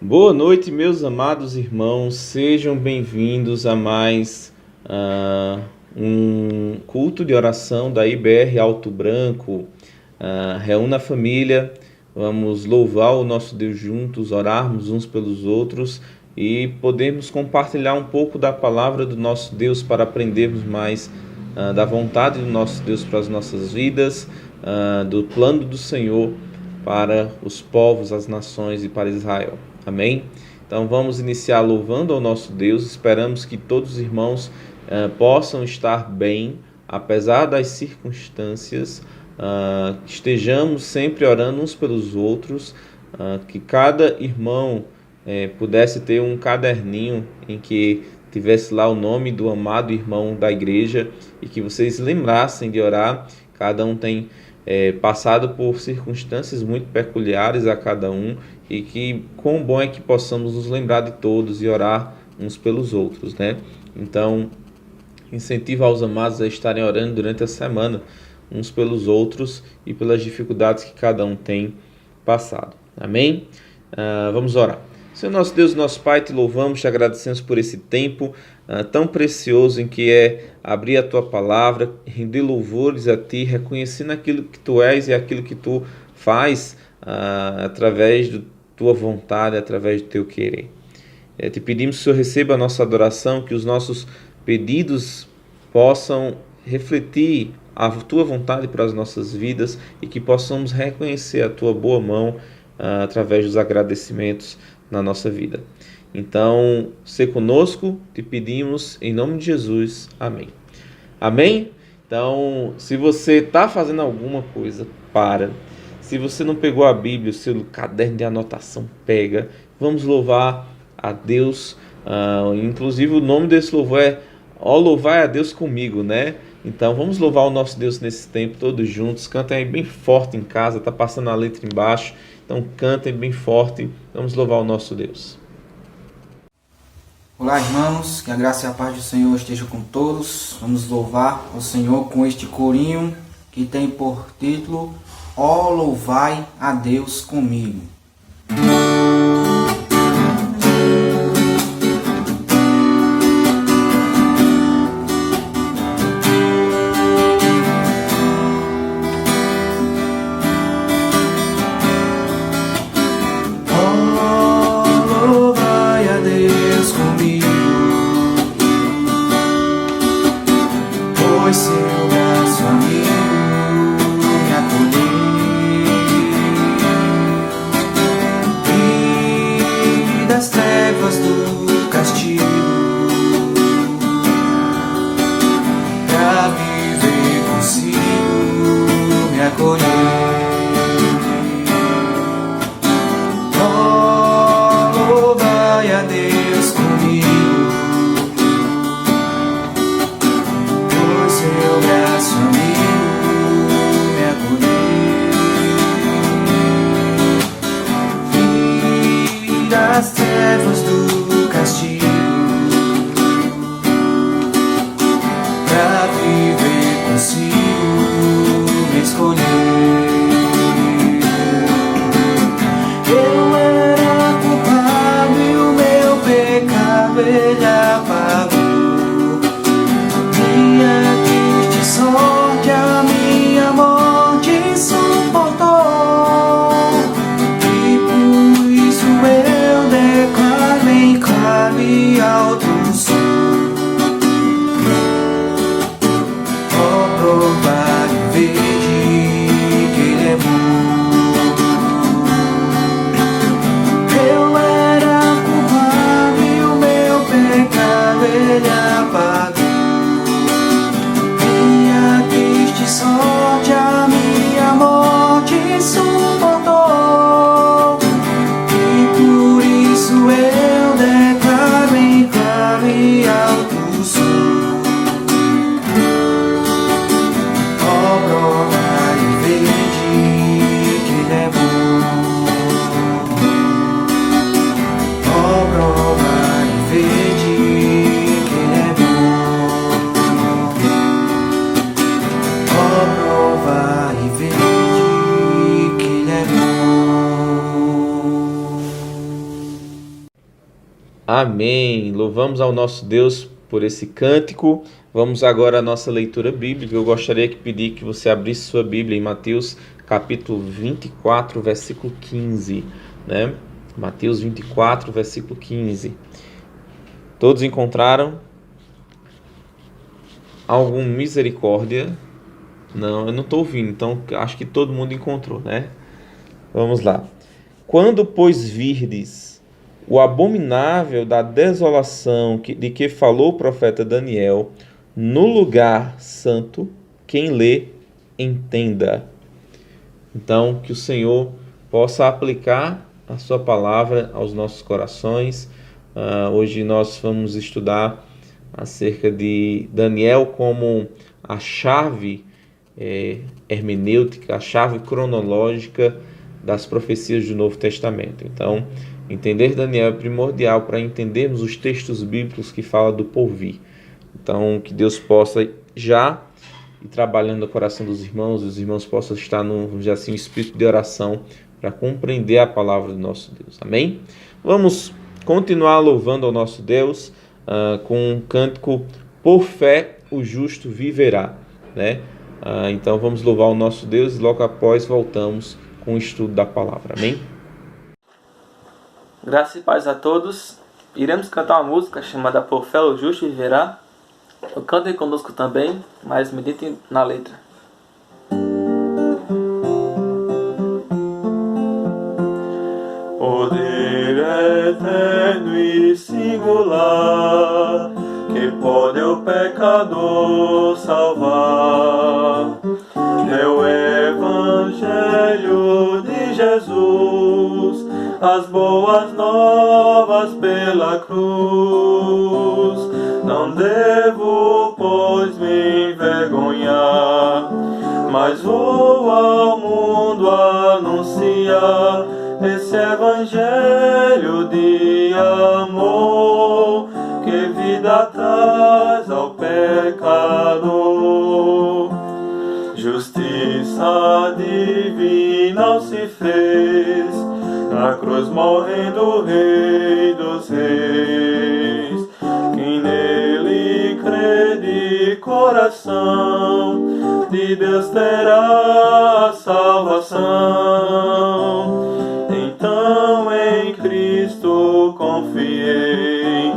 Boa noite, meus amados irmãos, sejam bem-vindos a mais um culto de oração da IBR Alto Branco. Reúna a família, vamos louvar o nosso Deus juntos, orarmos uns pelos outros e podermos compartilhar um pouco da palavra do nosso Deus para aprendermos mais da vontade do nosso Deus para as nossas vidas, do plano do Senhor para os povos, as nações e para Israel. Amém? Então vamos iniciar louvando ao nosso Deus. Esperamos que todos os irmãos possam estar bem, apesar das circunstâncias. Estejamos sempre orando uns pelos outros. Que cada irmão pudesse ter um caderninho em que tivesse lá o nome do amado irmão da igreja e que vocês lembrassem de orar. Cada um tem passado por circunstâncias muito peculiares a cada um, e que quão bom é que possamos nos lembrar de todos e orar uns pelos outros, né? Então, incentivo aos amados a estarem orando durante a semana uns pelos outros e pelas dificuldades que cada um tem passado. Amém? Vamos orar. Senhor nosso Deus, nosso Pai, te louvamos, te agradecemos por esse tempo tão precioso em que é abrir a Tua palavra, render louvores a Ti, reconhecendo aquilo que Tu és e aquilo que Tu faz através da Tua vontade, através do Teu querer. Te pedimos que o Senhor receba a nossa adoração, que os nossos pedidos possam refletir a Tua vontade para as nossas vidas e que possamos reconhecer a Tua boa mão através dos agradecimentos na nossa vida. Então, se conosco, te pedimos em nome de Jesus. Amém. Amém? Então, se você está fazendo alguma coisa, para. Se você não pegou a Bíblia, o seu caderno de anotação, pega. Vamos louvar a Deus. Inclusive, o nome desse louvor é Ó Louvai a Deus comigo, né? Então, vamos louvar o nosso Deus nesse tempo, todos juntos. Cantem aí bem forte em casa, tá passando a letra embaixo. Então, cantem bem forte. Vamos louvar o nosso Deus. Olá, irmãos, que a graça e a paz do Senhor esteja com todos. Vamos louvar o Senhor com este corinho que tem por título Ó Louvai a Deus comigo. Amém. Louvamos ao nosso Deus por esse cântico. Vamos agora à nossa leitura bíblica. Eu gostaria de pedir que você abrisse sua Bíblia em Mateus capítulo 24, versículo 15, né? Mateus 24, versículo 15. Todos encontraram? Alguma misericórdia? Não, eu não estou ouvindo, então acho que todo mundo encontrou, né? Vamos lá. Quando, pois, virdes o abominável da desolação de que falou o profeta Daniel, no lugar santo, quem lê, entenda. Então, que o Senhor possa aplicar a sua palavra aos nossos corações. Hoje nós vamos estudar acerca de Daniel como a chave hermenêutica, a chave cronológica das profecias do Novo Testamento. Então, entender Daniel é primordial para entendermos os textos bíblicos que falam do porvir. Então, que Deus possa já ir trabalhando no coração dos irmãos, os irmãos possam estar no, vamos dizer assim, um espírito de oração para compreender a palavra do nosso Deus. Amém? Vamos continuar louvando ao nosso Deus com um cântico: por fé o justo viverá, né? Então vamos louvar o nosso Deus e logo após voltamos com o estudo da palavra. Amém? Graças e paz a todos. Iremos cantar uma música chamada Por Fé o Justo Viverá. Cantem conosco também, mas meditem na letra. Poder eterno e singular, que pode o pecador salvar, é o Evangelho de Jesus, as boas novas pela cruz. Não devo, pois, me envergonhar, mas vou ao mundo anunciar esse Evangelho de amor, que vida traz ao pecador. Justiça divina ao se fez, na cruz morrendo o Rei dos Reis. Quem nele crê de coração, de Deus terá a salvação. Então em Cristo confiei,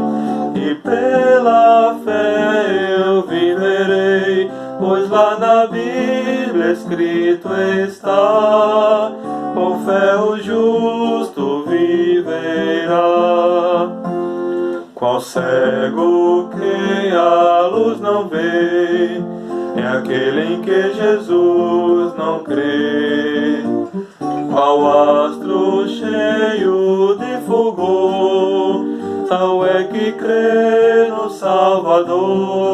e pela fé eu viverei, pois lá na Bíblia escrito está: por fé o justo viverá. Qual cego que a luz não vê, é aquele em que Jesus não crê. Qual astro cheio de fulgor, tal é que crê no Salvador.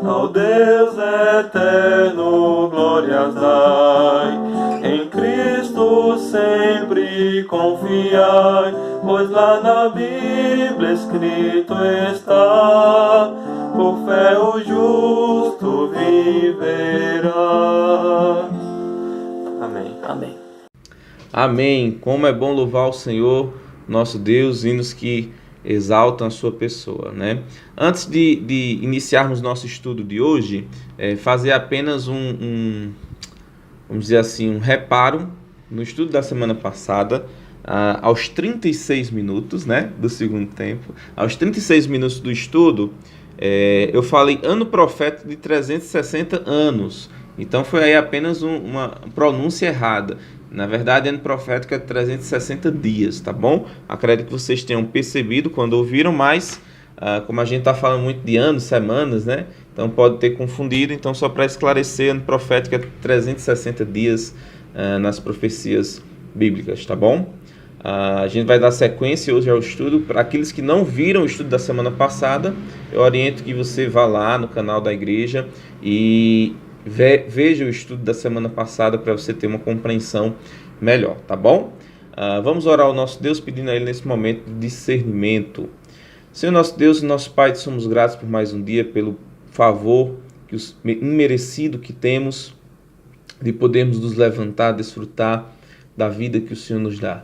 Ao Deus eterno glórias dai, em Cristo sempre confiai, pois lá na Bíblia escrito está: por fé o justo viverá. Amém. Amém. Amém. Como é bom louvar o Senhor, nosso Deus, hinos que exaltam a sua pessoa, né? Antes de iniciarmos nosso estudo de hoje, fazer apenas vamos dizer assim, um reparo no estudo da semana passada. Aos 36 minutos, né, do segundo tempo, aos 36 minutos do estudo, eu falei ano profético de 360 anos. Então foi aí apenas uma pronúncia errada. Na verdade, ano profético é 360 dias, tá bom? Acredito que vocês tenham percebido quando ouviram, mas como a gente está falando muito de anos, semanas, né? Então pode ter confundido. Então, só para esclarecer, ano profético é 360 dias nas profecias bíblicas, tá bom? A gente vai dar sequência hoje ao estudo. Para aqueles que não viram o estudo da semana passada, eu oriento que você vá lá no canal da igreja e veja o estudo da semana passada para você ter uma compreensão melhor, tá bom? Vamos orar ao nosso Deus pedindo a Ele nesse momento de discernimento. Senhor nosso Deus e nosso Pai, somos gratos por mais um dia, pelo favor imerecido que temos de podermos nos levantar, desfrutar da vida que o Senhor nos dá.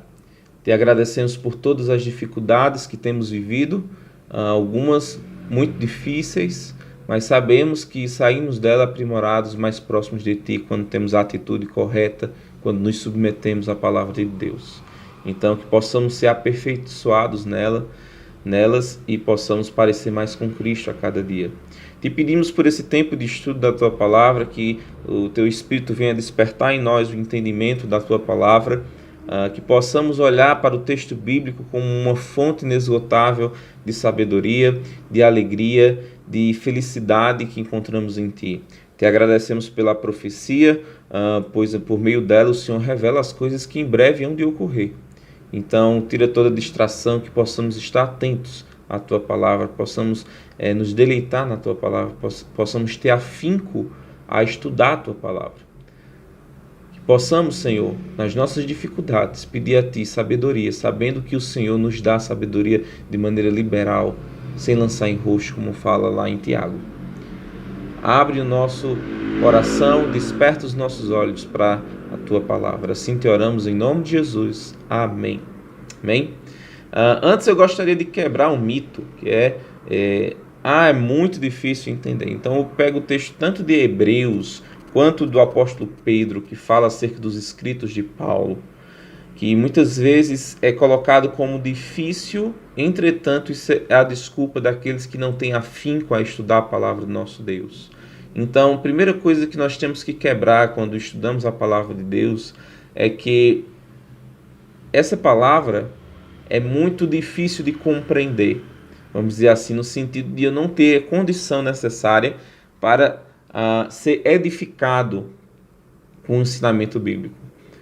Te agradecemos por todas as dificuldades que temos vivido, algumas muito difíceis, mas sabemos que saímos dela aprimorados, mais próximos de Ti, quando temos a atitude correta, quando nos submetemos à palavra de Deus. Então, que possamos ser aperfeiçoados nelas e possamos parecer mais com Cristo a cada dia. Te pedimos por esse tempo de estudo da Tua Palavra, que o Teu Espírito venha despertar em nós o entendimento da Tua Palavra, que possamos olhar para o texto bíblico como uma fonte inesgotável de sabedoria, de alegria, de felicidade que encontramos em Ti. Te agradecemos pela profecia, pois por meio dela o Senhor revela as coisas que em breve hão de ocorrer. Então, tira toda distração, que possamos estar atentos à Tua Palavra, possamos nos deleitar na Tua Palavra, possamos ter afinco a estudar a Tua Palavra. Que possamos, Senhor, nas nossas dificuldades, pedir a Ti sabedoria, sabendo que o Senhor nos dá sabedoria de maneira liberal, sem lançar em rosto, como fala lá em Tiago. Abre o nosso coração, desperta os nossos olhos para a Tua Palavra. Assim te oramos em nome de Jesus. Amém. Amém? Antes eu gostaria de quebrar um mito, que é muito difícil entender. Então eu pego o texto tanto de Hebreus, quanto do apóstolo Pedro, que fala acerca dos escritos de Paulo, que muitas vezes é colocado como difícil, entretanto isso é a desculpa daqueles que não têm afinco a estudar a palavra do nosso Deus. Então, a primeira coisa que nós temos que quebrar quando estudamos a palavra de Deus é que essa palavra é muito difícil de compreender, vamos dizer assim, no sentido de eu não ter a condição necessária para ser edificado com o ensinamento bíblico.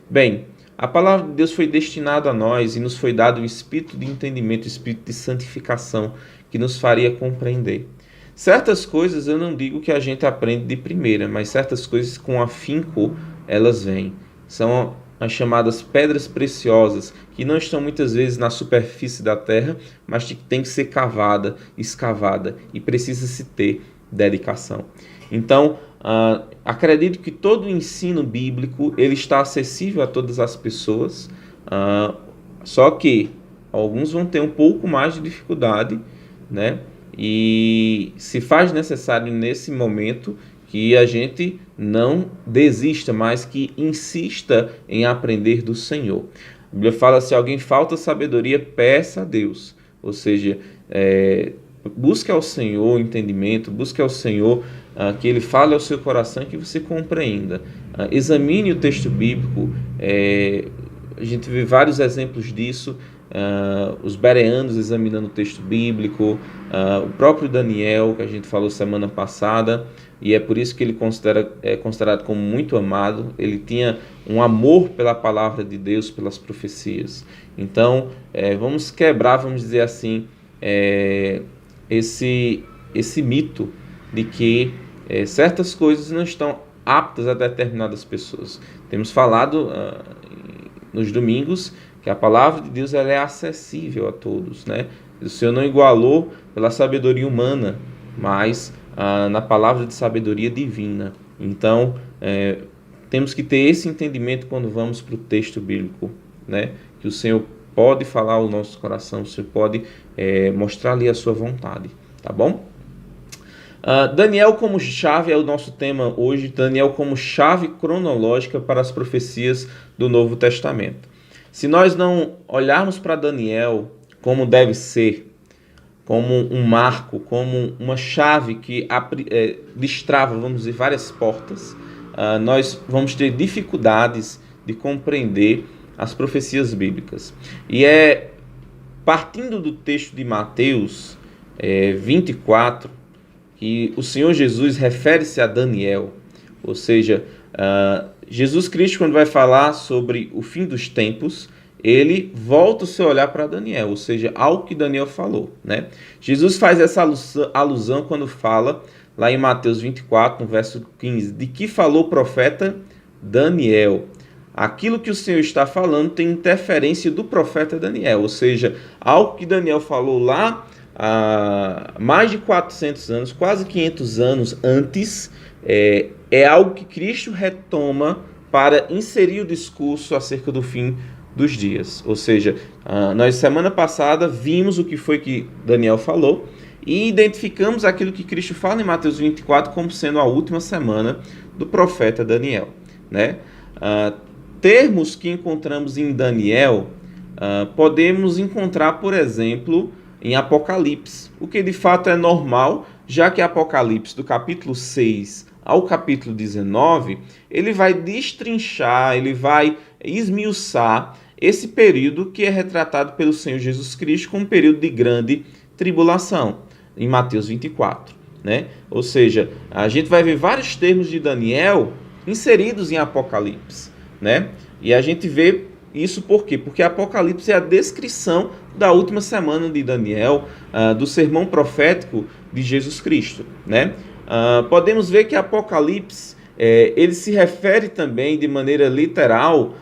Bem, a palavra de Deus foi destinada a nós e nos foi dado o espírito de entendimento, o espírito de santificação que nos faria compreender. Certas coisas eu não digo que a gente aprende de primeira, mas certas coisas com afinco elas vêm. São as chamadas pedras preciosas, que não estão muitas vezes na superfície da terra, mas que tem que ser cavada, escavada, e precisa se ter dedicação. Então, acredito que todo o ensino bíblico ele está acessível a todas as pessoas, só que alguns vão ter um pouco mais de dificuldade, né? E se faz necessário nesse momento que a gente não desista, mas que insista em aprender do Senhor. A Bíblia fala: se alguém falta sabedoria, peça a Deus. Ou seja, busque ao Senhor entendimento, busque ao Senhor que Ele fale ao seu coração e que você compreenda. Examine o texto bíblico. A gente vê vários exemplos disso. Os bereanos examinando o texto bíblico, o próprio Daniel, que a gente falou semana passada, e é por isso que ele é considerado como muito amado. Ele tinha um amor pela palavra de Deus, pelas profecias. Então, vamos quebrar, vamos dizer assim, esse mito de que certas coisas não estão aptas a determinadas pessoas. Temos falado nos domingos que a palavra de Deus ela é acessível a todos, né? O Senhor não igualou pela sabedoria humana, mas na palavra de sabedoria divina. Então, temos que ter esse entendimento quando vamos para o texto bíblico, né? Que o Senhor pode falar ao nosso coração, o Senhor pode mostrar ali a sua vontade, tá bom? Daniel como chave é o nosso tema hoje. Daniel como chave cronológica para as profecias do Novo Testamento. Se nós não olharmos para Daniel como deve ser, como um marco, como uma chave que destrava, vamos dizer, várias portas, nós vamos ter dificuldades de compreender as profecias bíblicas. E partindo do texto de Mateus 24, que o Senhor Jesus refere-se a Daniel, ou seja, Jesus Cristo, quando vai falar sobre o fim dos tempos, ele volta o seu olhar para Daniel, ou seja, algo que Daniel falou, né? Jesus faz essa alusão quando fala, lá em Mateus 24, no verso 15, de que falou o profeta Daniel. Aquilo que o Senhor está falando tem interferência do profeta Daniel, ou seja, algo que Daniel falou lá há mais de 400 anos, quase 500 anos antes, é algo que Cristo retoma para inserir o discurso acerca do fim dos dias. Ou seja, nós semana passada vimos o que foi que Daniel falou e identificamos aquilo que Cristo fala em Mateus 24 como sendo a última semana do profeta Daniel, né? Termos que encontramos em Daniel podemos encontrar, por exemplo, em Apocalipse, o que de fato é normal, já que Apocalipse, do capítulo 6 ao capítulo 19, ele vai destrinchar, ele vai esmiuçar esse período que é retratado pelo Senhor Jesus Cristo como um período de grande tribulação, em Mateus 24. Né? Ou seja, a gente vai ver vários termos de Daniel inseridos em Apocalipse. Né? E a gente vê isso por quê? Porque Apocalipse é a descrição da última semana de Daniel, do sermão profético de Jesus Cristo. Né? Podemos ver que Apocalipse ele se refere também de maneira literal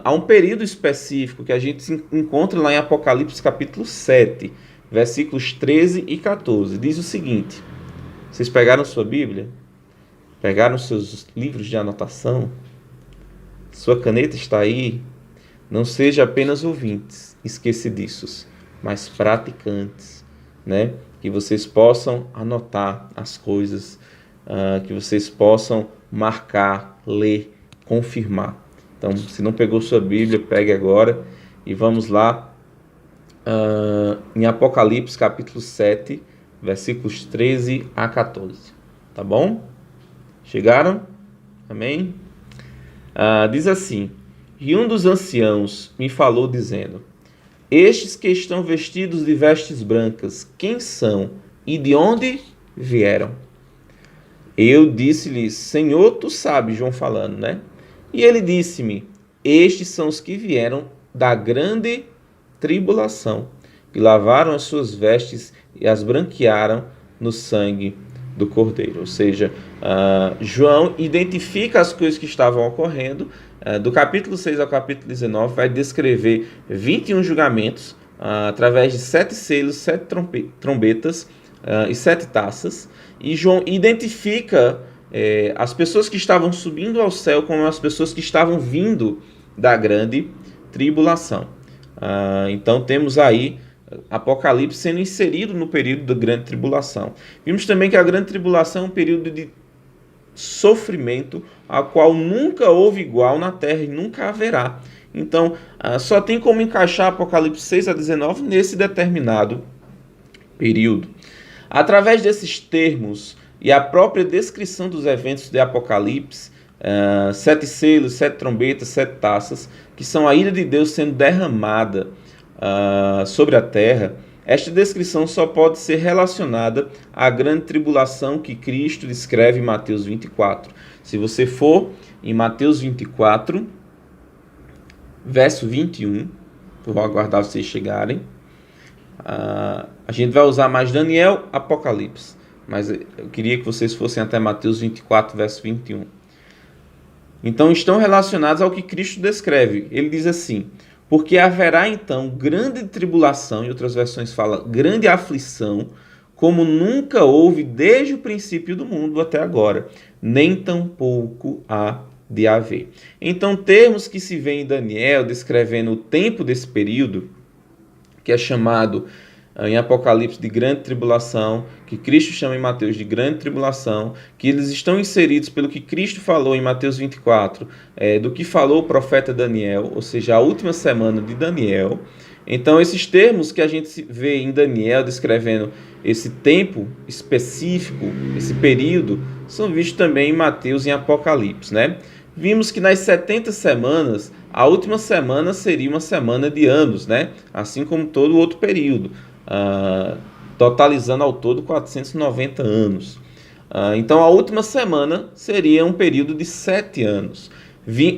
a um período específico que a gente encontra lá em Apocalipse capítulo 7, versículos 13 e 14. Diz o seguinte: vocês pegaram sua Bíblia? Pegaram seus livros de anotação? Sua caneta está aí? Não seja apenas ouvintes, esquecidiços, mas praticantes, né? Que vocês possam anotar as coisas, que vocês possam marcar, ler, confirmar. Então, se não pegou sua Bíblia, pegue agora e vamos lá em Apocalipse capítulo 7, versículos 13 a 14. Tá bom? Chegaram? Amém? Diz assim: e um dos anciãos me falou dizendo: estes que estão vestidos de vestes brancas, quem são e de onde vieram? Eu disse-lhe: Senhor, tu sabes. João falando, né? E ele disse-me: estes são os que vieram da grande tribulação, que lavaram as suas vestes e as branquearam no sangue do Cordeiro. Ou seja, João identifica as coisas que estavam ocorrendo. Do capítulo 6 ao capítulo 19 vai descrever 21 julgamentos através de 7 selos, 7 trombetas e 7 taças. E João identifica as pessoas que estavam subindo ao céu como as pessoas que estavam vindo da grande tribulação. Então temos aí Apocalipse sendo inserido no período da grande tribulação. Vimos também que a grande tribulação é um período de sofrimento a qual nunca houve igual na terra e nunca haverá. Então, só tem como encaixar Apocalipse 6 a 19 nesse determinado período. Através desses termos e a própria descrição dos eventos de Apocalipse, 7 selos, 7 trombetas, 7 taças, que são a ira de Deus sendo derramada sobre a terra, esta descrição só pode ser relacionada à grande tribulação que Cristo descreve em Mateus 24. Se você for em Mateus 24, verso 21, eu vou aguardar vocês chegarem, a gente vai usar mais Daniel, Apocalipse, mas eu queria que vocês fossem até Mateus 24, verso 21. Então estão relacionados ao que Cristo descreve. Ele diz assim: porque haverá então grande tribulação, em outras versões fala grande aflição, como nunca houve desde o princípio do mundo até agora, nem tampouco há de haver. Então, termos que se vê em Daniel descrevendo o tempo desse período, que é chamado em Apocalipse de grande tribulação, que Cristo chama em Mateus de grande tribulação, que eles estão inseridos pelo que Cristo falou em Mateus 24, do que falou o profeta Daniel, ou seja, a última semana de Daniel. Então, esses termos que a gente vê em Daniel descrevendo esse tempo específico, esse período, são vistos também em Mateus e em Apocalipse, né? Vimos que nas 70 semanas, a última semana seria uma semana de anos, né? Assim como todo o outro período, totalizando ao todo 490 anos. Então, a última semana seria um período de 7 anos.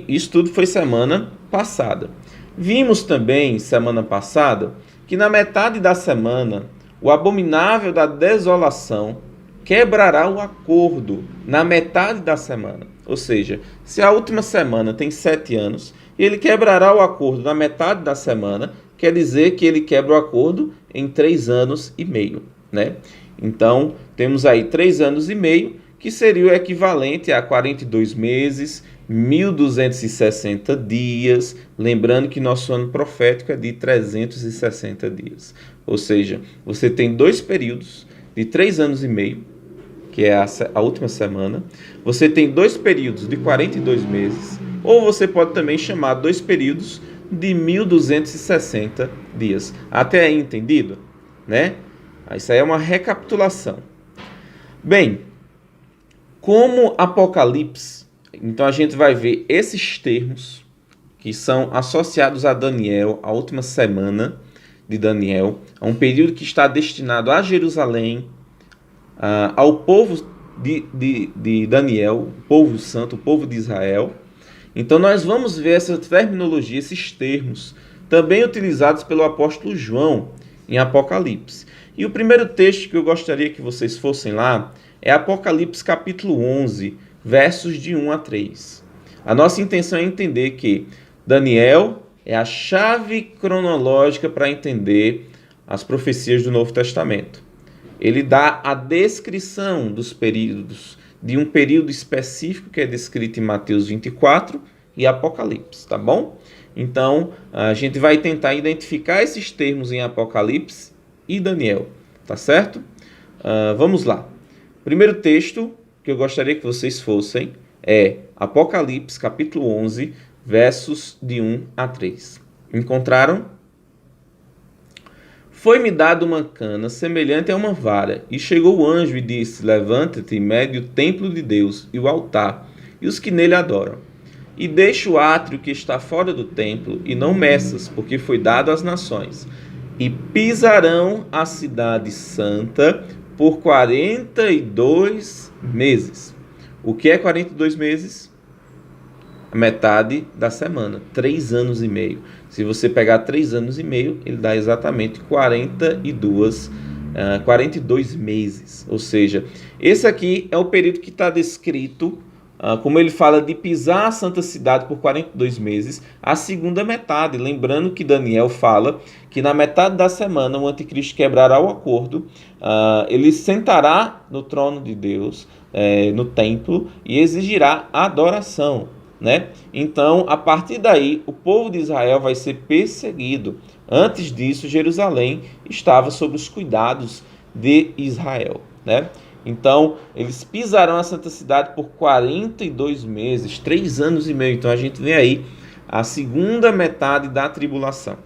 Isso tudo foi semana passada. Vimos também, semana passada, que na metade da semana, o abominável da desolação quebrará o acordo na metade da semana. Ou seja, se a última semana tem 7 anos, e ele quebrará o acordo na metade da semana, quer dizer que ele quebra o acordo em 3 anos e meio. Né? Então, temos aí 3 anos e meio, que seria o equivalente a 42 meses, 1.260 dias, lembrando que nosso ano profético é de 360 dias. Ou seja, você tem 2 períodos de 3 anos e meio, que é a última semana. Você tem 2 períodos de 42 meses, ou você pode também chamar 2 períodos de 1.260 dias. Até aí entendido? Né? Isso aí é uma recapitulação. Bem, como Apocalipse, então a gente vai ver esses termos que são associados a Daniel, a última semana de Daniel, a um período que está destinado a Jerusalém, ao povo de Daniel, o povo santo, o povo de Israel. Então nós vamos ver essa terminologia, esses termos, também utilizados pelo apóstolo João em Apocalipse. E o primeiro texto que eu gostaria que vocês fossem lá é Apocalipse capítulo 11, versos de 1 a 3. A nossa intenção é entender que Daniel é a chave cronológica para entender as profecias do Novo Testamento. Ele dá a descrição dos períodos, de um período específico que é descrito em Mateus 24 e Apocalipse, tá bom? Então, a gente vai tentar identificar esses termos em Apocalipse e Daniel, tá certo? Vamos lá. Primeiro texto que eu gostaria que vocês fossem é Apocalipse, capítulo 11, versos de 1 a 3. Encontraram? Foi-me dado uma cana semelhante a uma vara, e chegou o anjo e disse: Levanta-te e mede o templo de Deus e o altar, e os que nele adoram. E deixa o átrio que está fora do templo, e não meças, porque foi dado às nações. E pisarão a cidade santa por 42 meses. O que é 42 meses? A metade da semana, 3 anos e meio. Se você pegar 3 anos e meio, ele dá exatamente 42 meses. Ou seja, esse aqui é o período que está descrito, como ele fala de pisar a santa cidade por 42 meses, a segunda metade. Lembrando que Daniel fala que na metade da semana o anticristo quebrará o acordo, ele sentará no trono de Deus, no templo, e exigirá adoração. Né? Então, a partir daí, o povo de Israel vai ser perseguido. Antes disso, Jerusalém estava sob os cuidados de Israel. Né? Então, eles pisarão a santa cidade por 42 meses, 3 anos e meio. Então, a gente vê aí a segunda metade da tribulação.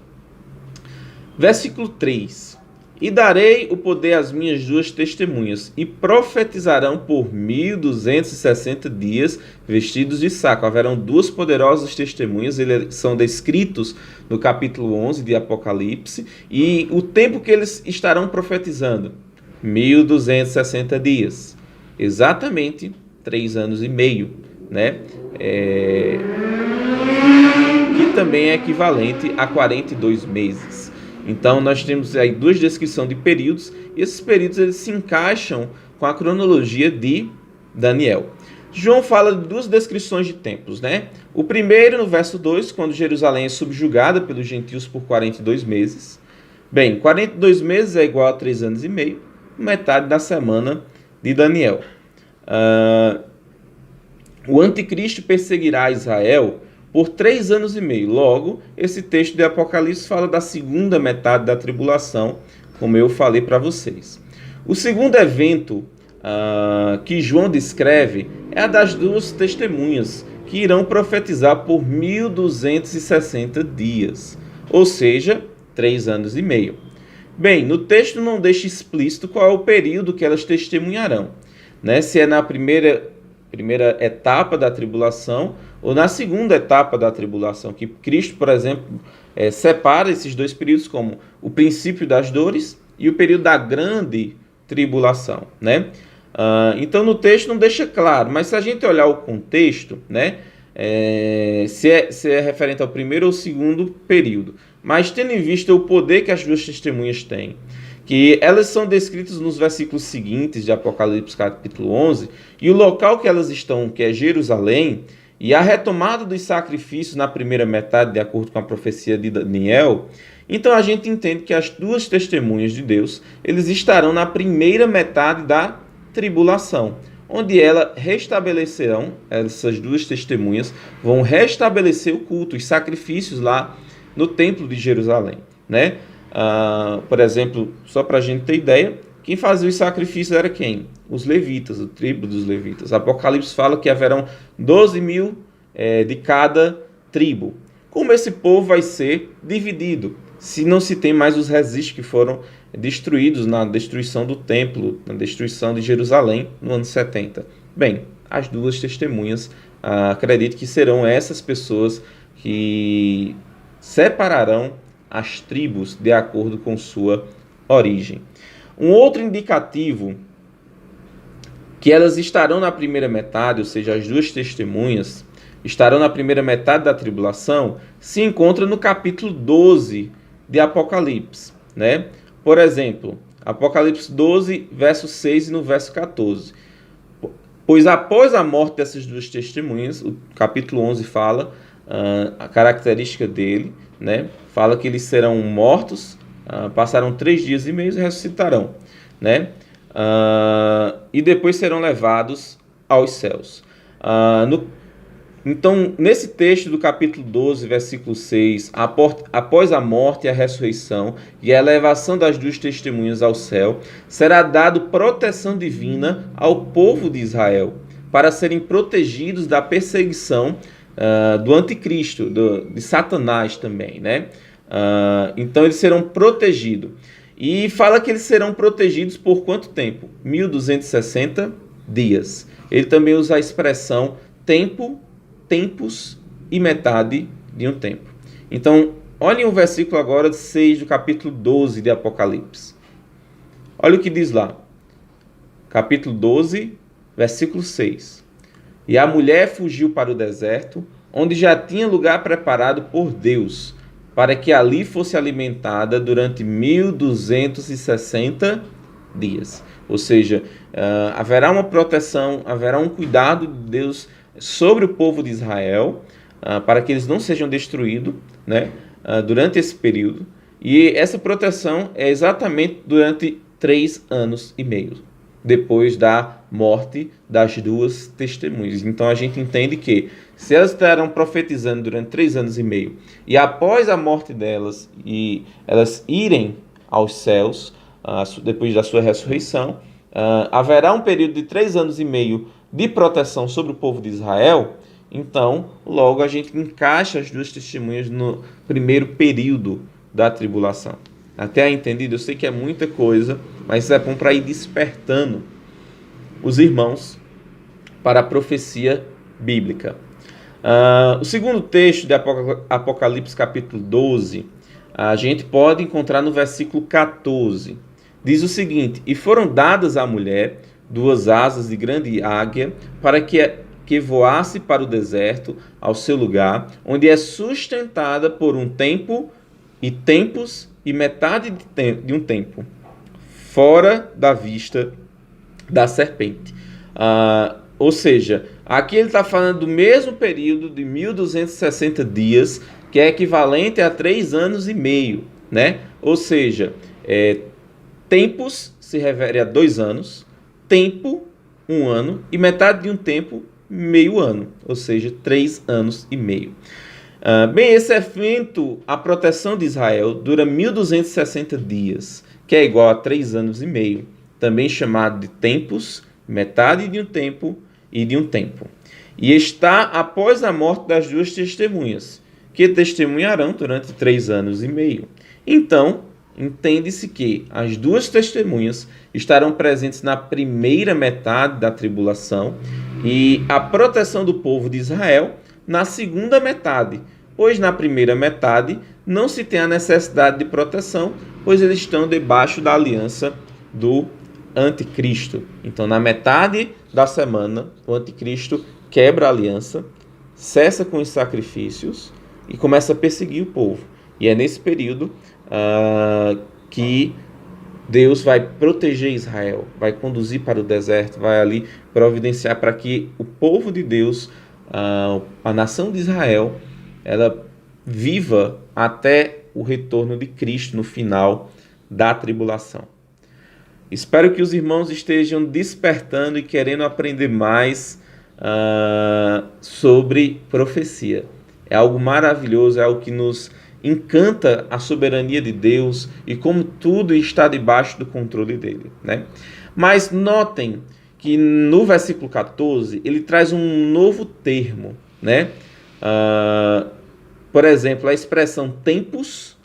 Versículo 3. E darei o poder às minhas 2 testemunhas, e profetizarão por 1.260 dias, vestidos de saco. Haverão 2 poderosas testemunhas, eles são descritos no capítulo 11 de Apocalipse, e o tempo que eles estarão profetizando, 1.260 dias. Exatamente 3 anos e meio, né? Que também é equivalente a 42 meses. Então, nós temos aí 2 descrições de períodos, e esses períodos eles se encaixam com a cronologia de Daniel. João fala de 2 descrições de tempos, né? O primeiro, no verso 2, quando Jerusalém é subjugada pelos gentios por 42 meses. Bem, 42 meses é igual a 3 anos e meio, metade da semana de Daniel. O anticristo perseguirá Israel por 3 anos e meio. Logo, esse texto de Apocalipse fala da segunda metade da tribulação, como eu falei para vocês. O segundo evento que João descreve é a das 2 testemunhas, que irão profetizar por 1.260 dias, ou seja, 3 anos e meio. Bem, no texto não deixa explícito qual é o período que elas testemunharão, né? Se é na primeira etapa da tribulação ou na segunda etapa da tribulação, que Cristo, por exemplo, separa esses 2 períodos como o princípio das dores e o período da grande tribulação, né? Então no texto não deixa claro, mas se a gente olhar o contexto, né, se é referente ao primeiro ou segundo período, mas tendo em vista o poder que as 2 testemunhas têm, que elas são descritas nos versículos seguintes de Apocalipse capítulo 11, e o local que elas estão, que é Jerusalém, e a retomada dos sacrifícios na primeira metade, de acordo com a profecia de Daniel, então a gente entende que as 2 testemunhas de Deus, eles estarão na primeira metade da tribulação, onde ela restabelecerão, essas duas testemunhas vão restabelecer o culto, os sacrifícios lá no templo de Jerusalém, né? Por exemplo, só para a gente ter ideia, quem fazia os sacrifícios era quem? Os levitas, a tribo dos levitas. Apocalipse fala que haverão 12 mil de cada tribo. Como esse povo vai ser dividido, se não se tem mais os registros que foram destruídos na destruição do templo, na destruição de Jerusalém no ano 70? Bem, as duas testemunhas, acredito que serão essas pessoas que separarão as tribos de acordo com sua origem. Um outro indicativo que elas estarão na primeira metade, ou seja, as duas testemunhas estarão na primeira metade da tribulação, se encontra no capítulo 12 de Apocalipse, né? Por exemplo, Apocalipse 12, verso 6 e no verso 14. Pois após a morte dessas duas testemunhas, o capítulo 11 fala a característica dele, né? Fala que eles serão mortos, passarão 3 dias e meio e ressuscitarão, né? E depois serão levados aos céus. Então, nesse texto do capítulo 12, versículo 6, após a morte e a ressurreição e a elevação das duas testemunhas ao céu, será dado proteção divina ao povo de Israel, para serem protegidos da perseguição do anticristo, de Satanás também, né? Então, eles serão protegidos. E fala que eles serão protegidos por quanto tempo? 1260 dias. Ele também usa a expressão tempos e metade de um tempo. Então, olhem o versículo agora 6 do capítulo 12 de Apocalipse. Olha o que diz lá. Capítulo 12, versículo 6. E a mulher fugiu para o deserto, onde já tinha lugar preparado por Deus, para que ali fosse alimentada durante 1260 dias. Ou seja, haverá uma proteção, haverá um cuidado de Deus sobre o povo de Israel, para que eles não sejam destruídos, né, durante esse período. E essa proteção é exatamente durante 3 anos e meio, depois da morte das duas testemunhas. Então a gente entende que se elas estarão profetizando durante 3 anos e meio, e após a morte delas, e elas irem aos céus, depois da sua ressurreição, haverá um período de 3 anos e meio de proteção sobre o povo de Israel. Então, logo a gente encaixa as duas testemunhas no primeiro período da tribulação. Até aí, entendido? Eu sei que é muita coisa, mas é bom para ir despertando os irmãos para a profecia bíblica. O segundo texto de Apocalipse, capítulo 12, a gente pode encontrar no versículo 14. Diz o seguinte: e foram dadas à mulher 2 asas de grande águia, para que voasse para o deserto, ao seu lugar, onde é sustentada por um tempo, e tempos, e metade de um tempo, fora da vista da serpente. Ou seja, aqui ele está falando do mesmo período de 1260 dias, que é equivalente a 3 anos e meio, né? Ou seja, tempos se refere a 2 anos, tempo, 1 ano, e metade de um tempo, meio ano, ou seja, 3 anos e meio. Bem, esse evento, a proteção de Israel, dura 1260 dias, que é igual a 3 anos e meio, também chamado de tempos, metade de um tempo e de um tempo. E está após a morte das duas testemunhas, que testemunharão durante 3 anos e meio. Então, entende-se que as duas testemunhas estarão presentes na primeira metade da tribulação e a proteção do povo de Israel na segunda metade, pois na primeira metade não se tem a necessidade de proteção, pois eles estão debaixo da aliança do anticristo. Então, na metade da semana, o anticristo quebra a aliança, cessa com os sacrifícios e começa a perseguir o povo. E é nesse período que Deus vai proteger Israel, vai conduzir para o deserto, vai ali providenciar para que o povo de Deus, a nação de Israel, ela viva até o retorno de Cristo no final da tribulação. Espero que os irmãos estejam despertando e querendo aprender mais sobre profecia. É algo maravilhoso, é algo que nos encanta a soberania de Deus e como tudo está debaixo do controle dele, né? Mas notem que no versículo 14 ele traz um novo termo, né? Por exemplo, a expressão tempos,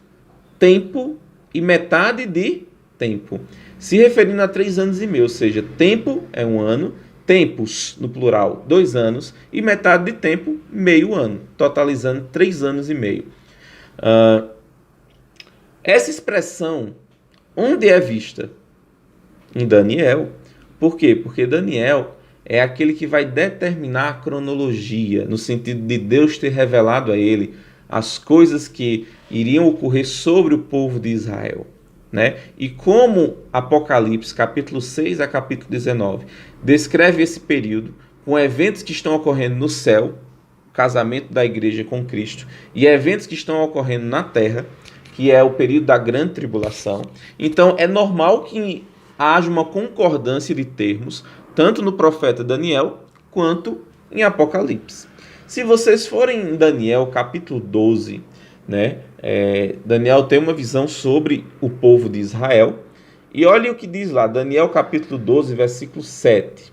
tempo e metade de tempo, se referindo a 3 anos e meio, ou seja, tempo é 1 ano, tempos, no plural, 2 anos, e metade de tempo, meio ano, totalizando 3 anos e meio. Essa expressão, onde é vista? Em Daniel. Por quê? Porque Daniel é aquele que vai determinar a cronologia, no sentido de Deus ter revelado a ele as coisas que iriam ocorrer sobre o povo de Israel, né? E como Apocalipse, capítulo 6 a capítulo 19, descreve esse período com eventos que estão ocorrendo no céu, o casamento da igreja com Cristo, e eventos que estão ocorrendo na terra, que é o período da grande tribulação. Então é normal que haja uma concordância de termos, tanto no profeta Daniel, quanto em Apocalipse. Se vocês forem em Daniel, capítulo 12, né, Daniel tem uma visão sobre o povo de Israel. E olhem o que diz lá, Daniel capítulo 12, versículo 7.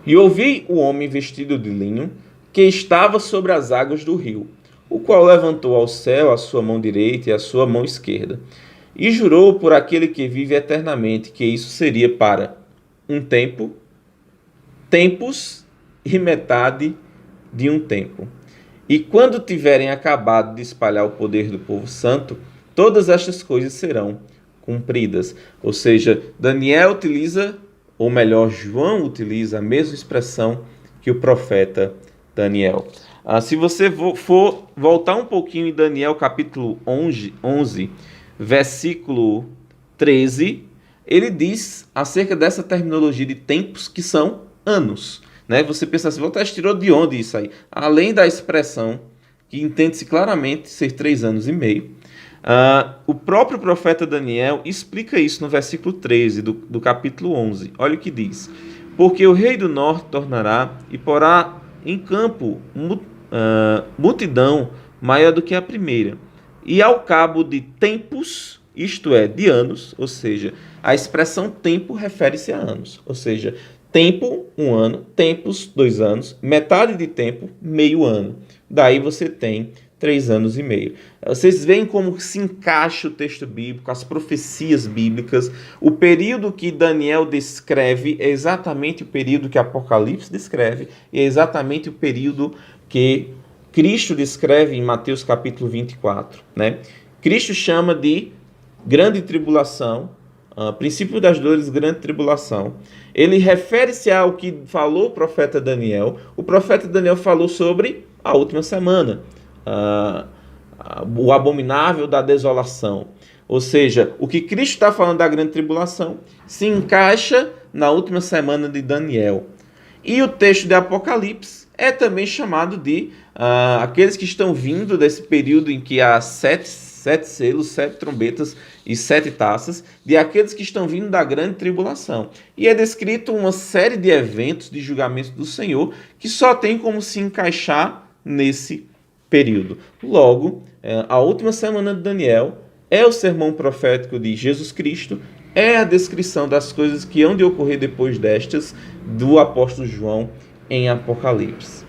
E ouvi o homem vestido de linho, que estava sobre as águas do rio, o qual levantou ao céu a sua mão direita e a sua mão esquerda, e jurou por aquele que vive eternamente, que isso seria para um tempo, tempos e metade de um tempo. E quando tiverem acabado de espalhar o poder do povo santo, todas estas coisas serão cumpridas. Ou seja, Daniel utiliza, ou melhor, João utiliza a mesma expressão que o profeta Daniel. Se você for voltar um pouquinho em Daniel capítulo 11, versículo 13, ele diz acerca dessa terminologia de tempos que são anos. Né? Você pensa assim, Voltaire tirou de onde isso aí? Além da expressão, que entende-se claramente ser 3 anos e meio, o próprio profeta Daniel explica isso no versículo 13 do capítulo 11. Olha o que diz. Porque o rei do norte tornará e porá em campo multidão maior do que a primeira. E ao cabo de tempos, isto é, de anos, ou seja, a expressão tempo refere-se a anos, ou seja, tempo, 1 ano, tempos, 2 anos, metade de tempo, meio ano. Daí você tem 3 anos e meio. Vocês veem como se encaixa o texto bíblico, as profecias bíblicas. O período que Daniel descreve é exatamente o período que Apocalipse descreve, e é exatamente o período que Cristo descreve em Mateus capítulo 24. Né? Cristo chama de grande tribulação, princípio das dores, grande tribulação. Ele refere-se ao que falou o profeta Daniel. O profeta Daniel falou sobre a última semana, o abominável da desolação. Ou seja, o que Cristo está falando da grande tribulação se encaixa na última semana de Daniel. E o texto de Apocalipse é também chamado de aqueles que estão vindo desse período em que há 7 selos, 7 trombetas e 7 taças, de aqueles que estão vindo da grande tribulação. E é descrito uma série de eventos de julgamento do Senhor que só tem como se encaixar nesse período. Logo, a última semana de Daniel é o sermão profético de Jesus Cristo, é a descrição das coisas que hão de ocorrer depois destas do apóstolo João em Apocalipse.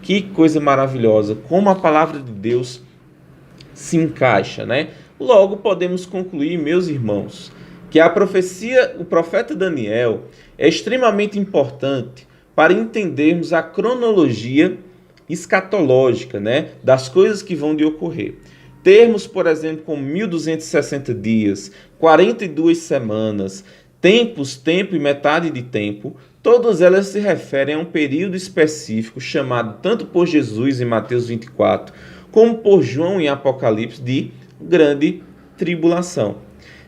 Que coisa maravilhosa, como a palavra de Deus se encaixa, né? Logo, podemos concluir, meus irmãos, que a profecia, o profeta Daniel, é extremamente importante para entendermos a cronologia escatológica, né, das coisas que vão de ocorrer. Termos, por exemplo, como 1260 dias, 42 semanas, tempos, tempo e metade de tempo, todas elas se referem a um período específico chamado tanto por Jesus em Mateus 24, como por João em Apocalipse, de grande tribulação.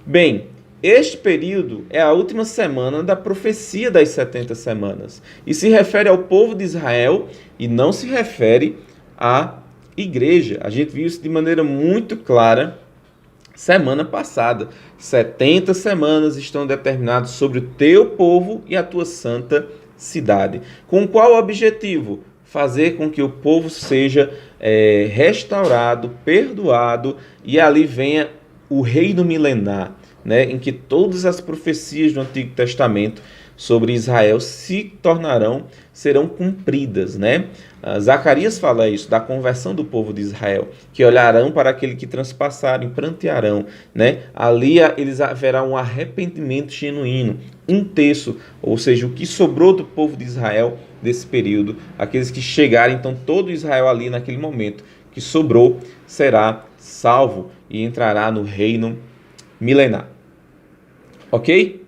Bem, este período é a última semana da profecia das 70 semanas e se refere ao povo de Israel e não se refere à igreja. A gente viu isso de maneira muito clara semana passada. 70 semanas estão determinadas sobre o teu povo e a tua santa cidade. Com qual objetivo? Fazer com que o povo seja restaurado, perdoado, e ali venha o reino milenar, né, em que todas as profecias do Antigo Testamento sobre Israel serão cumpridas, né? Zacarias fala isso, da conversão do povo de Israel, que olharão para aquele que transpassarem, prantearão, né? Ali eles haverá um arrependimento genuíno, um terço, ou seja, o que sobrou do povo de Israel desse período, aqueles que chegarem, então todo Israel ali naquele momento que sobrou será salvo e entrará no reino milenar. Ok?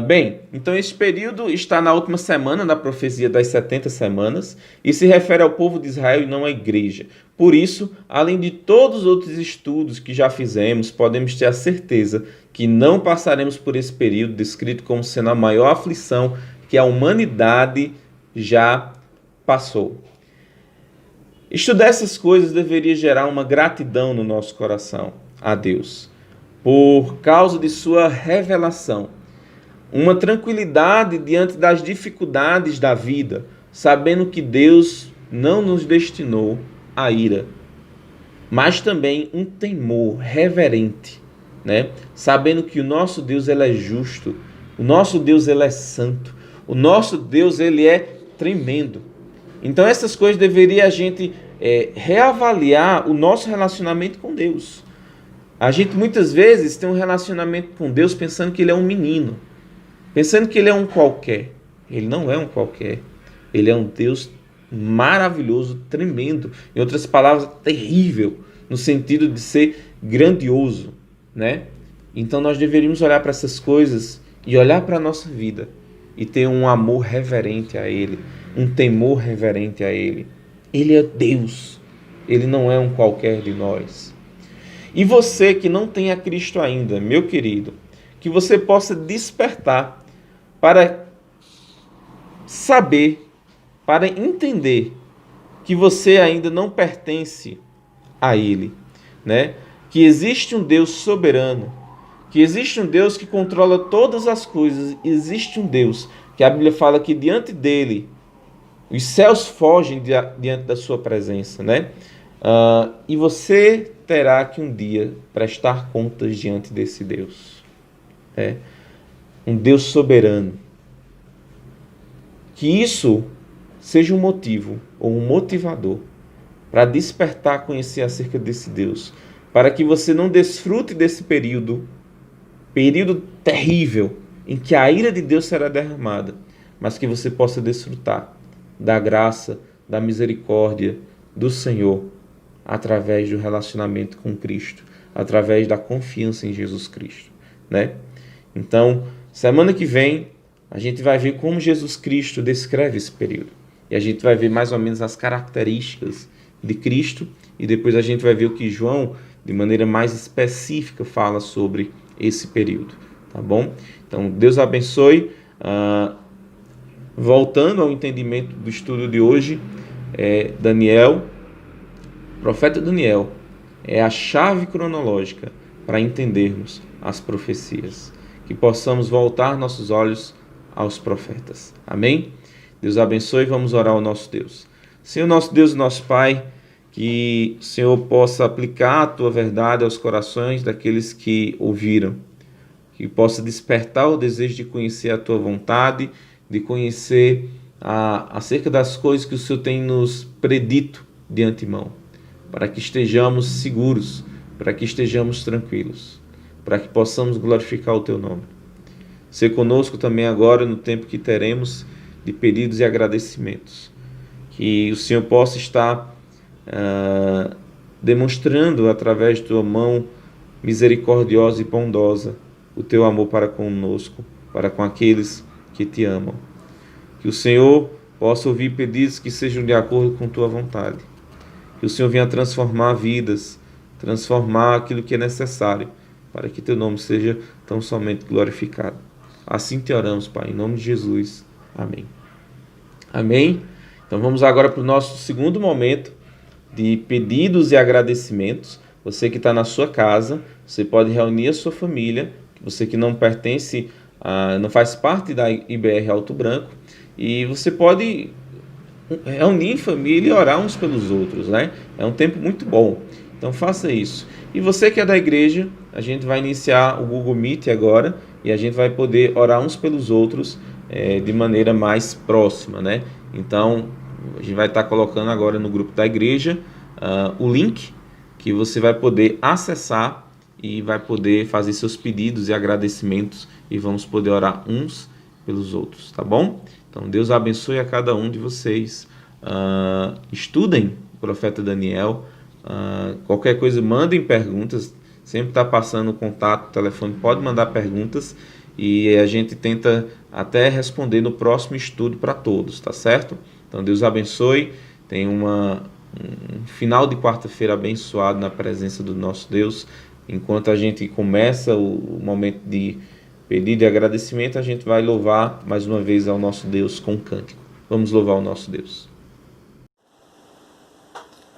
Bem, então esse período está na última semana da profecia das 70 semanas e se refere ao povo de Israel e não à igreja. Por isso, além de todos os outros estudos que já fizemos, podemos ter a certeza que não passaremos por esse período descrito como sendo a maior aflição que a humanidade já passou. Estudar essas coisas deveria gerar uma gratidão no nosso coração a Deus, por causa de sua revelação. Uma tranquilidade diante das dificuldades da vida, sabendo que Deus não nos destinou à ira, mas também um temor reverente, né? Sabendo que o nosso Deus ele é justo, o nosso Deus ele é santo, o nosso Deus ele é tremendo. Então essas coisas deveria a gente reavaliar o nosso relacionamento com Deus. A gente muitas vezes tem um relacionamento com Deus pensando que ele é um menino, pensando que ele é um qualquer. Ele não é um qualquer. Ele é um Deus maravilhoso, tremendo. Em outras palavras, terrível, no sentido de ser grandioso, né? Então nós deveríamos olhar para essas coisas e olhar para a nossa vida e ter um amor reverente a Ele, um temor reverente a Ele. Ele é Deus. Ele não é um qualquer de nós. E você que não tem a Cristo ainda, meu querido, que você possa despertar para saber, para entender que você ainda não pertence a Ele, né? Que existe um Deus soberano, que existe um Deus que controla todas as coisas, existe um Deus que a Bíblia fala que diante dele os céus fogem diante da sua presença, né? E você terá que um dia prestar contas diante desse Deus. Um Deus soberano. Que isso seja um motivo ou um motivador para despertar a conhecer acerca desse Deus, para que você não desfrute desse período terrível em que a ira de Deus será derramada, mas que você possa desfrutar da graça, da misericórdia do Senhor através do relacionamento com Cristo, através da confiança em Jesus Cristo, né? Então, semana que vem, a gente vai ver como Jesus Cristo descreve esse período. E a gente vai ver mais ou menos as características de Cristo e depois a gente vai ver o que João, de maneira mais específica, fala sobre esse período, tá bom? Então, Deus abençoe. Voltando ao entendimento do estudo de hoje, Daniel, o profeta Daniel, é a chave cronológica para entendermos as profecias. Que possamos voltar nossos olhos aos profetas. Amém? Deus abençoe e vamos orar ao nosso Deus. Senhor, nosso Deus e nosso Pai, que o Senhor possa aplicar a Tua verdade aos corações daqueles que ouviram. Que possa despertar o desejo de conhecer a Tua vontade, de conhecer acerca das coisas que o Senhor tem nos predito de antemão, para que estejamos seguros, para que estejamos tranquilos, para que possamos glorificar o Teu nome. Ser conosco também agora no tempo que teremos de pedidos e agradecimentos. Que o Senhor possa estar demonstrando através de Tua mão misericordiosa e bondosa o Teu amor para conosco, para com aqueles que Te amam. Que o Senhor possa ouvir pedidos que sejam de acordo com Tua vontade. Que o Senhor venha transformar vidas, transformar aquilo que é necessário, para que Teu nome seja tão somente glorificado. Assim Te oramos, Pai, em nome de Jesus. Amém. Amém? Então vamos agora para o nosso segundo momento de pedidos e agradecimentos. Você que está na sua casa, você pode reunir a sua família, você que não pertence, não faz parte da IBR Alto Branco, e você pode reunir em família e orar uns pelos outros, né? É um tempo muito bom. Então faça isso. E você que é da igreja, a gente vai iniciar o Google Meet agora e a gente vai poder orar uns pelos outros de maneira mais próxima, né? Então a gente vai estar colocando agora no grupo da igreja o link que você vai poder acessar e vai poder fazer seus pedidos e agradecimentos e vamos poder orar uns pelos outros, tá bom? Então Deus abençoe a cada um de vocês. Estudem o profeta Daniel. Qualquer coisa, mandem perguntas. Sempre está passando o contato, o telefone, pode mandar perguntas e a gente tenta até responder no próximo estudo para todos, tá certo? Então Deus abençoe. Tenha um final de quarta-feira abençoado na presença do nosso Deus. Enquanto a gente começa o momento de pedido e agradecimento, a gente vai louvar mais uma vez ao nosso Deus com um cântico. Vamos louvar o nosso Deus.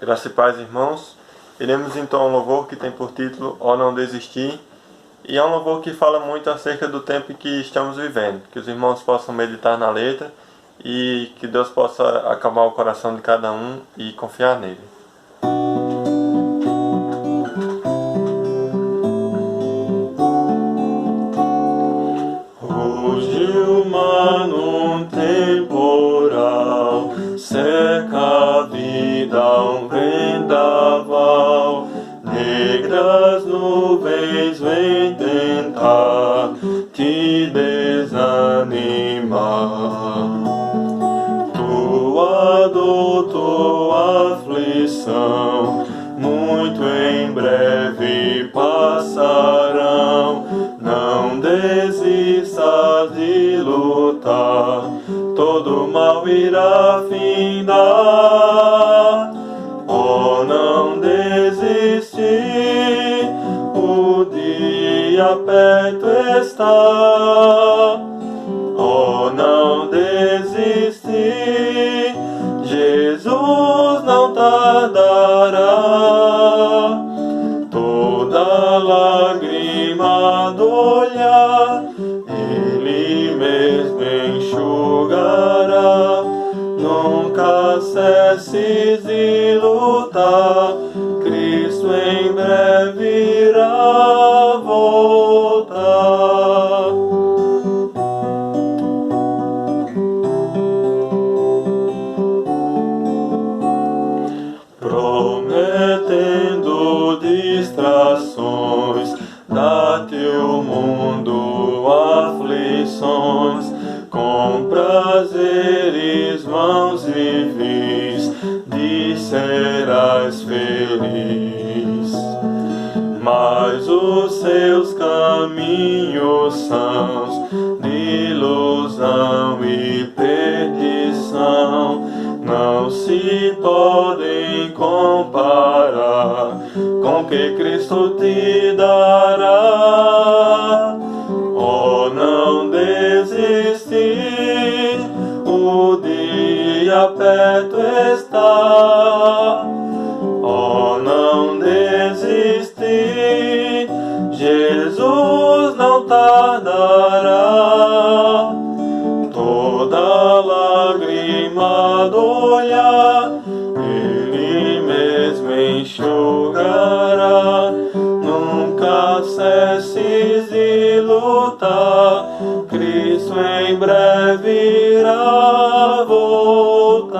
Graça e paz, irmãos. Iremos então ao louvor que tem por título Ó Não Desistir. E é um louvor que fala muito acerca do tempo em que estamos vivendo. Que os irmãos possam meditar na letra e que Deus possa acalmar o coração de cada um e confiar nele. Rugiu num temporal, cerca a vida um vendaval, negras nuvens vêm tentar te desanimar. Tua dor, tua aflição, muito em breve passarão. Não desistas de lutar, todo mal irá findar. Oh, não desistir, o dia perto está. Oh, não desistir, Jesus não tardará. Toda lágrima do olhar, Ele mesmo enxugará. Nunca cesses de lutar, Cristo em breve irá voltar. Prometendo distrações, dá-te o mundo aflições, com prazeres vãos e vis, de serás feliz. Mas os seus caminhos são de ilusão e perdição, não se podem comparar com o que Cristo te dará. Oh, não desistir, o dia perto está. Oh, não desistir, Jesus não tardará. Toda lágrima do olhar, Ele mesmo enxugará. Nunca cesses de lutar, Cristo em breve irá voltar.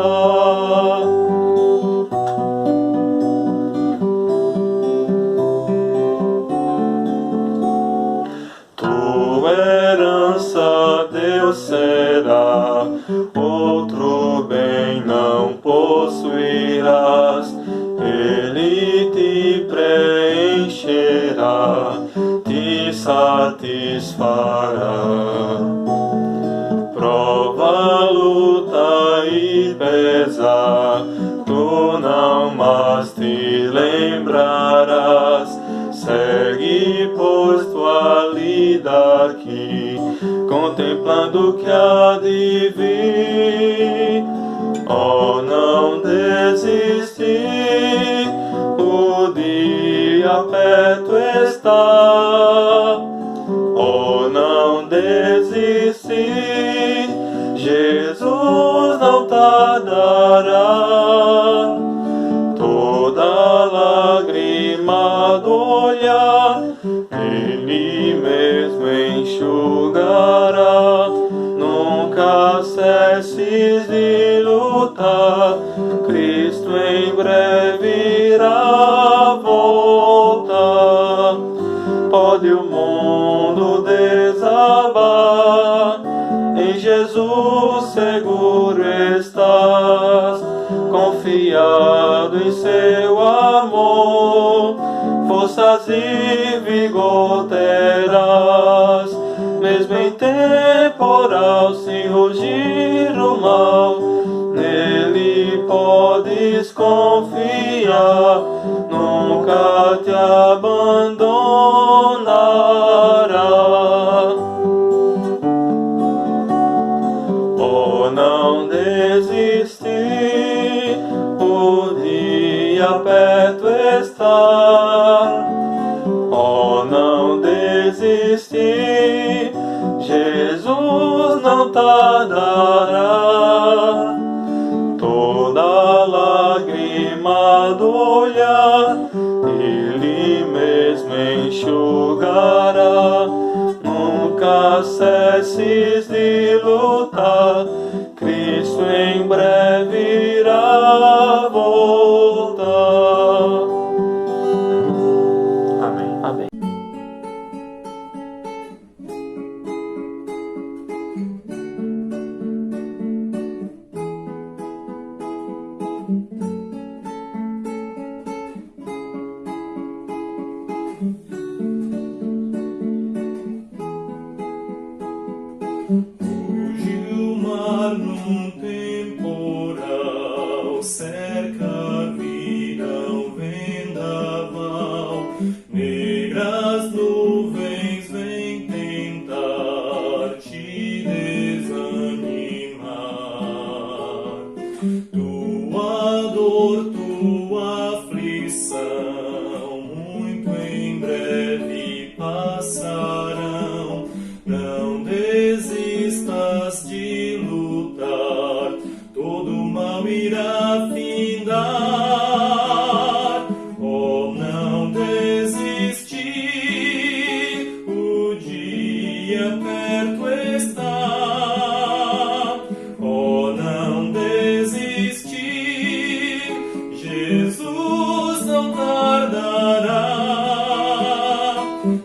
Tua herança Deus será, outro bem não possuirás. Ele te preencherá, te satisfará. Prova, luta e pesar, tu não mais te lembrarás. Segue, pois, tua lida aqui, contemplando o que há de vir. Oh, não desistir, o dia dia perto está. Oh, não desistir, Jesus não tardará. Toda lágrima do olhar, Ele mesmo enxugará. Nunca cesses de lutar, Cristo em breve irá voltar. Pode o mundo desabar, em Jesus seguro estás. Confiado em seu amor, forças e vigor terás. Mesmo em temporal, se rugir o mal, nele podes confiar, nunca te abandonará. Oh, não desistir, o dia perto está. Oh, não desistir, Jesus não tardará. Toda lágrima do olhar, Ele mesmo enxugará. Nunca cesses de lutar, Cristo em breve irá voltar. Amém. Amém. Hoje o mar num temporal cerca a vida um vendaval. Negras nuvens vêm tentar te desanimar. Tua dor, tua aflição, muito em breve passarão. Não desistas de lutar, todo mal irá findar. Oh, não desistir, o dia perto está. Oh, não desistir, Jesus não tardará.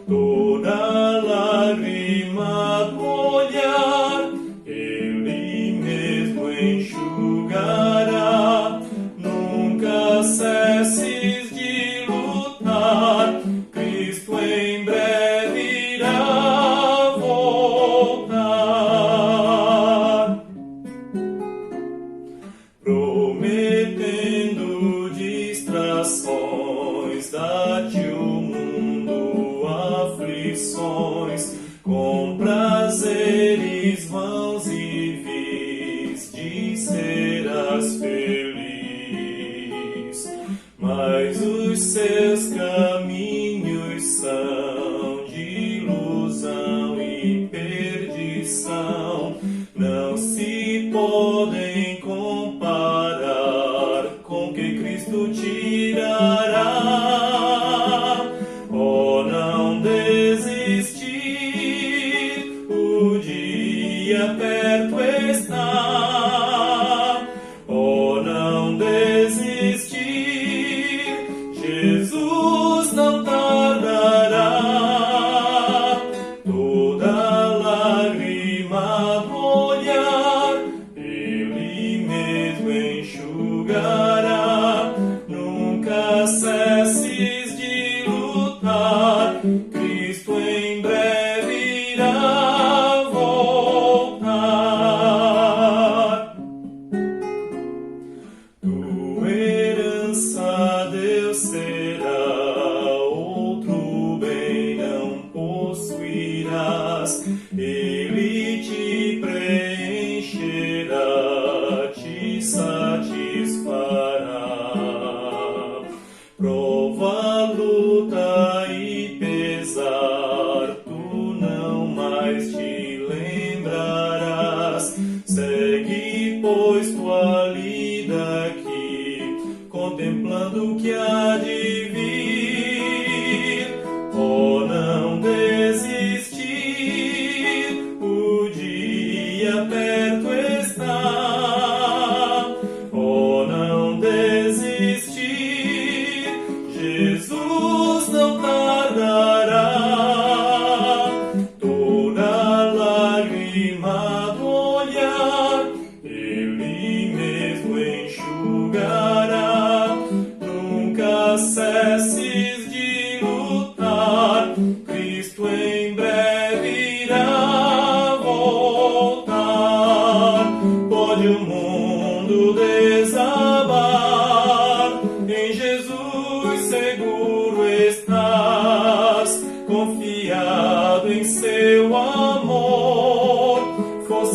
Toda lágrima do olhar, Ele mesmo enxugará. Nunca cesses de lutar, Cristo em breve irá voltar. Prometendo distrações, dá-te o mundo aflições, com prazeres vãos e vis, de serás feliz. Mas os seus caminhos são de ilusão e perdição, não se podem comparar com que Cristo tirará. Oh, não desistir, o dia perto está. Oh, não desistir, Jesus não tardará. Toda lágrima do olhar, Ele mesmo enxugará. Nunca cesses de lutar, Cristo em breve irá voltar.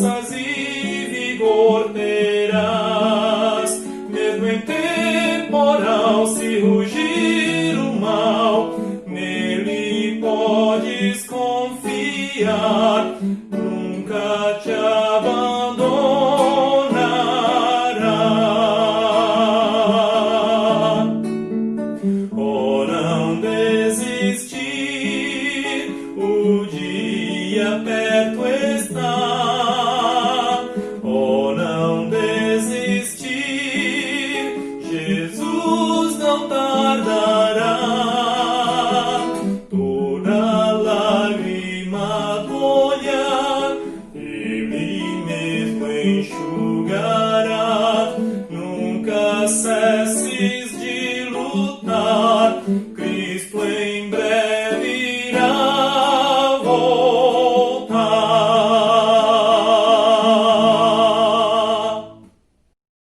forças e vigor terás, mesmo em temporal se rugir o mal, nele podes confiar, nunca te abandonará. Oh, não desistir, o dia perto está. Oh, não desistir, Jesus não tardará. Toda lágrima do olhar, Ele mesmo enxugará.